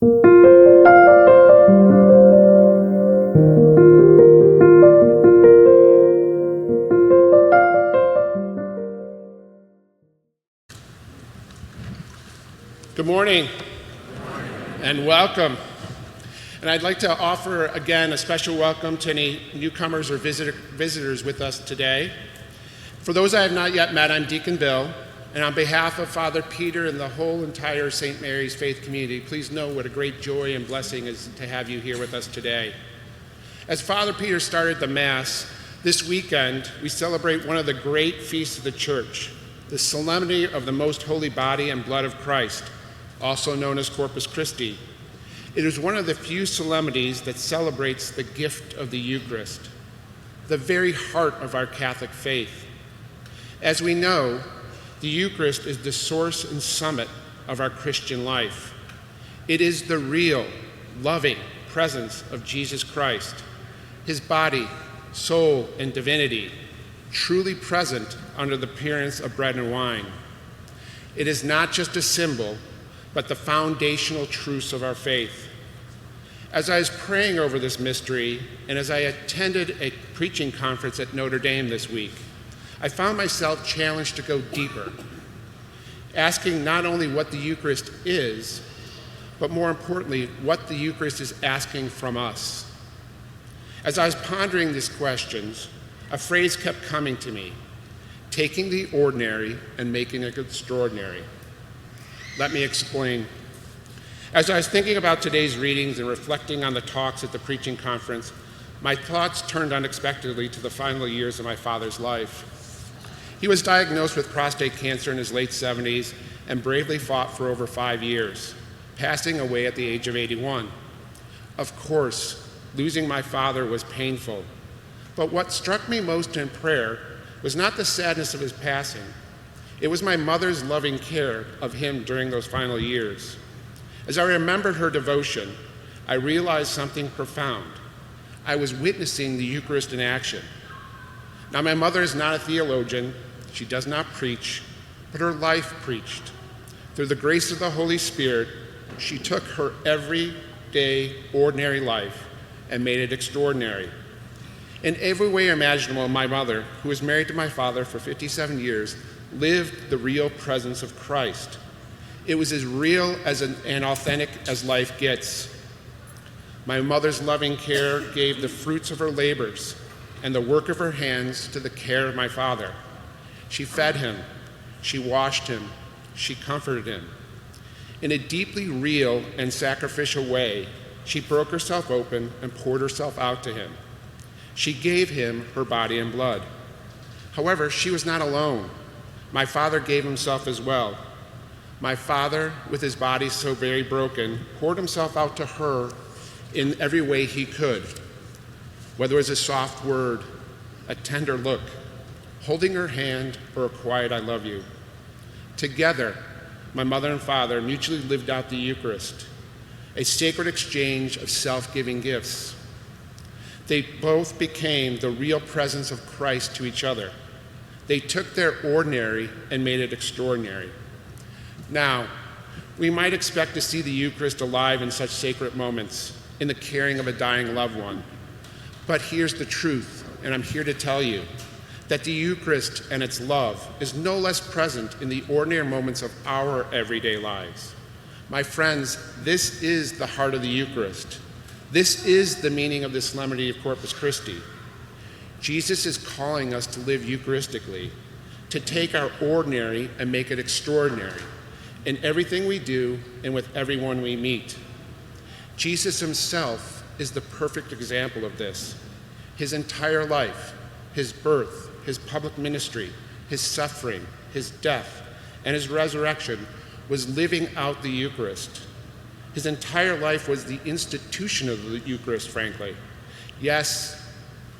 Good morning, and welcome. And I'd like to offer again a special welcome to any newcomers or visitors with us today. For those I have not yet met, I'm Deacon Bill, and on behalf of Father Peter and the whole entire St. Mary's Faith community, please know what a great joy and blessing is to have you here with us today. As Father Peter started the Mass, this weekend we celebrate one of the great feasts of the Church, the Solemnity of the Most Holy Body and Blood of Christ, also known as Corpus Christi. It is one of the few solemnities that celebrates the gift of the Eucharist, the very heart of our Catholic faith. As we know, the Eucharist is the source and summit of our Christian life. It is the real, loving presence of Jesus Christ, his body, soul, and divinity, truly present under the appearance of bread and wine. It is not just a symbol, but the foundational truths of our faith. As I was praying over this mystery, and as I attended a preaching conference at Notre Dame this week, I found myself challenged to go deeper, asking not only what the Eucharist is, but more importantly, what the Eucharist is asking from us. As I was pondering these questions, a phrase kept coming to me: taking the ordinary and making it extraordinary. Let me explain. As I was thinking about today's readings and reflecting on the talks at the preaching conference, my thoughts turned unexpectedly to the final years of my father's life. He was diagnosed with prostate cancer in his late 70s and bravely fought for over 5 years, passing away at the age of 81. Of course, losing my father was painful, but what struck me most in prayer was not the sadness of his passing. It was my mother's loving care of him during those final years. As I remembered her devotion, I realized something profound. I was witnessing the Eucharist in action. Now, my mother is not a theologian. She does not preach, but her life preached. Through the grace of the Holy Spirit, she took her everyday, ordinary life and made it extraordinary. In every way imaginable, my mother, who was married to my father for 57 years, lived the real presence of Christ. It was as real and authentic as life gets. My mother's loving care gave the fruits of her labors and the work of her hands to the care of my father. She fed him, she washed him, she comforted him. In a deeply real and sacrificial way, she broke herself open and poured herself out to him. She gave him her body and blood. However, she was not alone. My father gave himself as well. My father, with his body so very broken, poured himself out to her in every way he could, whether it was a soft word, a tender look, holding her hand, or a quiet "I love you." Together, my mother and father mutually lived out the Eucharist, a sacred exchange of self-giving gifts. They both became the real presence of Christ to each other. They took their ordinary and made it extraordinary. Now, we might expect to see the Eucharist alive in such sacred moments, in the caring of a dying loved one. But here's the truth, and I'm here to tell you, that the Eucharist and its love is no less present in the ordinary moments of our everyday lives. My friends, this is the heart of the Eucharist. This is the meaning of the Solemnity of Corpus Christi. Jesus is calling us to live Eucharistically, to take our ordinary and make it extraordinary in everything we do and with everyone we meet. Jesus himself is the perfect example of this. His entire life, his birth, his public ministry, his suffering, his death, and his resurrection was living out the Eucharist. His entire life was the institution of the Eucharist, frankly. Yes,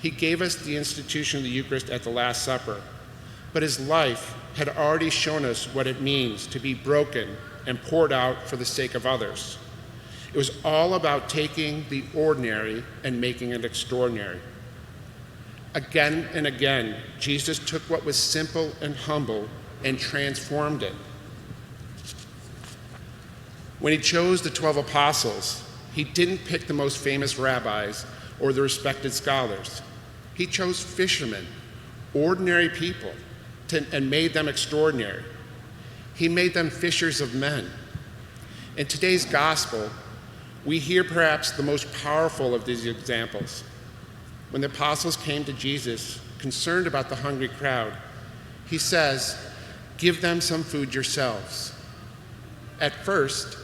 he gave us the institution of the Eucharist at the Last Supper, but his life had already shown us what it means to be broken and poured out for the sake of others. It was all about taking the ordinary and making it extraordinary. Again and again, Jesus took what was simple and humble and transformed it. When he chose the 12 apostles, he didn't pick the most famous rabbis or the respected scholars. He chose fishermen, ordinary people, and made them extraordinary. He made them fishers of men. In today's gospel, we hear perhaps the most powerful of these examples. When the apostles came to Jesus, concerned about the hungry crowd, he says, "Give them some food yourselves." At first,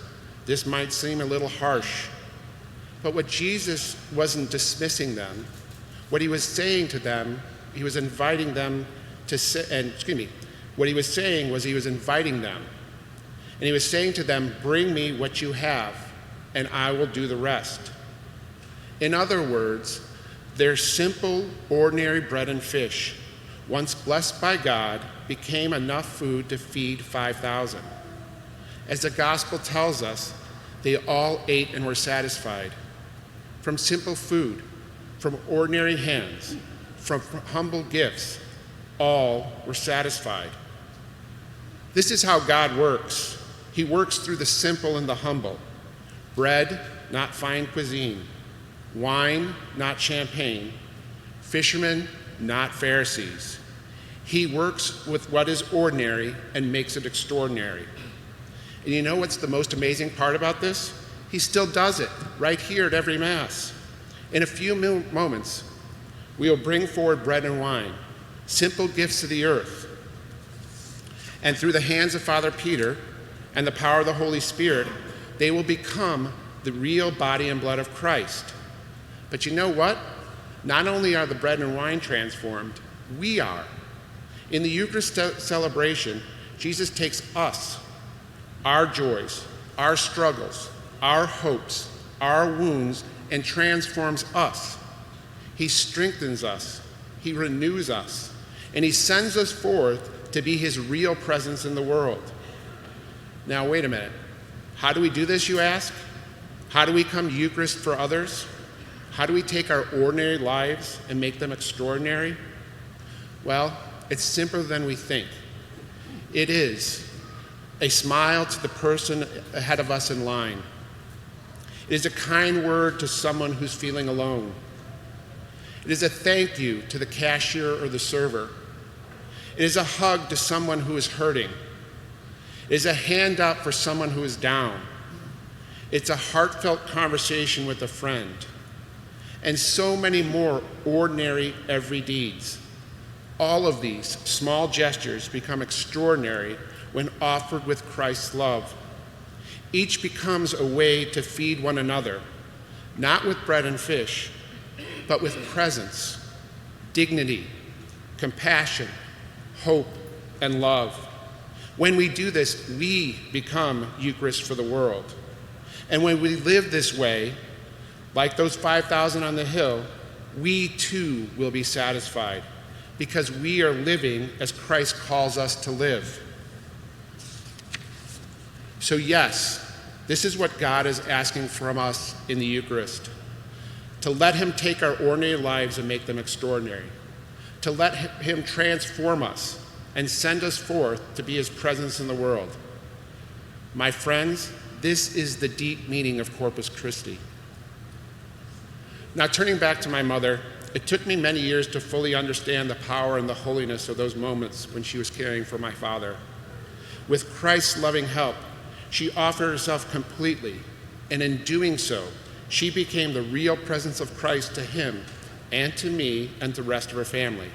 this might seem a little harsh, but what Jesus wasn't dismissing them. What he was saying to them, he was inviting them to what he was saying was he was inviting them. And he was saying to them, "Bring me what you have, and I will do the rest." In other words, their simple, ordinary bread and fish, once blessed by God, became enough food to feed 5,000. As the gospel tells us, they all ate and were satisfied. From simple food, from ordinary hands, from humble gifts, all were satisfied. This is how God works. He works through the simple and the humble. Bread, not fine cuisine. Wine, not champagne. Fishermen, not Pharisees. He works with what is ordinary and makes it extraordinary. And you know what's the most amazing part about this? He still does it right here at every Mass. In a few moments, we will bring forward bread and wine, simple gifts to the earth. And through the hands of Father Peter and the power of the Holy Spirit, they will become the real body and blood of Christ. But you know what? Not only are the bread and wine transformed, we are. In the Eucharist celebration, Jesus takes us, our joys, our struggles, our hopes, our wounds, and transforms us. He strengthens us, he renews us, and he sends us forth to be his real presence in the world. Now, wait a minute. How do we do this, you ask? How do we come Eucharist for others? How do we take our ordinary lives and make them extraordinary? Well, it's simpler than we think. It is a smile to the person ahead of us in line. It is a kind word to someone who's feeling alone. It is a thank you to the cashier or the server. It is a hug to someone who is hurting. It is a hand up for someone who is down. It's a heartfelt conversation with a friend. And so many more ordinary every deeds. All of these small gestures become extraordinary when offered with Christ's love. Each becomes a way to feed one another, not with bread and fish, but with presence, dignity, compassion, hope, and love. When we do this, we become Eucharist for the world. And when we live this way, like those 5,000 on the hill, we too will be satisfied because we are living as Christ calls us to live. So yes, this is what God is asking from us in the Eucharist, to let him take our ordinary lives and make them extraordinary, to let him transform us and send us forth to be his presence in the world. My friends, this is the deep meaning of Corpus Christi. Now, turning back to my mother, it took me many years to fully understand the power and the holiness of those moments when she was caring for my father. With Christ's loving help, she offered herself completely, and in doing so, she became the real presence of Christ to him and to me and the rest of her family.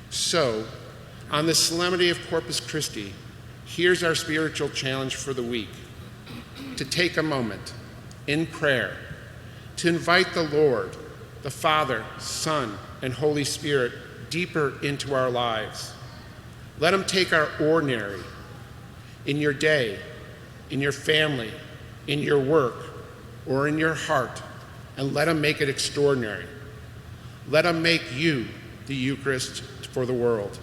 So, on the Solemnity of Corpus Christi, here's our spiritual challenge for the week: to take a moment in prayer to invite the Lord, the Father, Son, and Holy Spirit deeper into our lives. Let him take our ordinary in your day, in your family, in your work, or in your heart, and let him make it extraordinary. Let him make you the Eucharist for the world.